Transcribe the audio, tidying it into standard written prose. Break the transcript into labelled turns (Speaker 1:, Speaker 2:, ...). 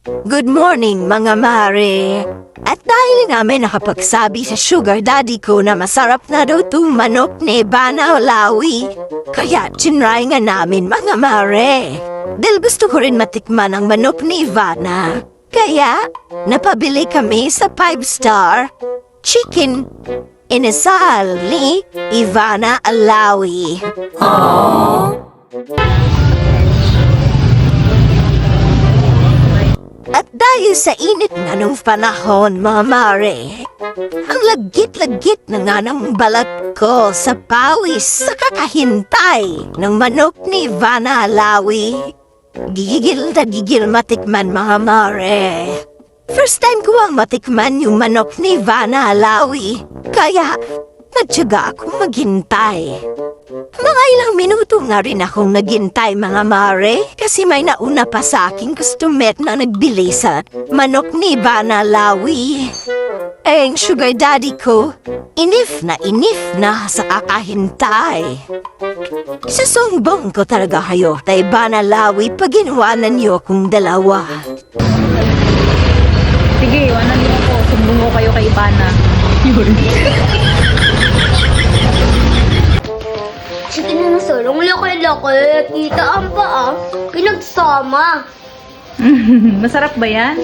Speaker 1: Good morning, mga mare. At dahil namin nakapagsabi sa sugar daddy ko na masarap na daw itong manok ni Ivana Olawi, kaya tinry nga namin, mga mare. Dahil gusto ko rin matikman ang manok ni Ivana. Kaya, napabili kami sa 5-star chicken inasal ni Ivana Olawi. At dahil sa init nga nung panahon, mga mare, ang lagit-lagit na nga ng balat ko sa pawis sa kakahintay ng manok ni Ivana Olawi. Gigil na gigil matikman, mga mare. First time ko ang matikman yung manok ni Ivana Olawi, kaya nagtyaga akong maghintay. Mga ilang minuto nga rin akong naghintay, mga mare, kasi may nauna pa sa aking customer na nagbili sa manok ni Ivana Olawi. Ang sugar daddy ko, inif na sa kakahintay. Isusumbong ko talaga kayo kay Ivana Olawi pag ginawanan niyo akong dalawa.
Speaker 2: Sige, iwanan niyo ako. Sumbong ko kayo kay Ivana.
Speaker 3: Sige na nasulong laki-laki. Kita ang paa. Pinagsama.
Speaker 2: Masarap ba yan?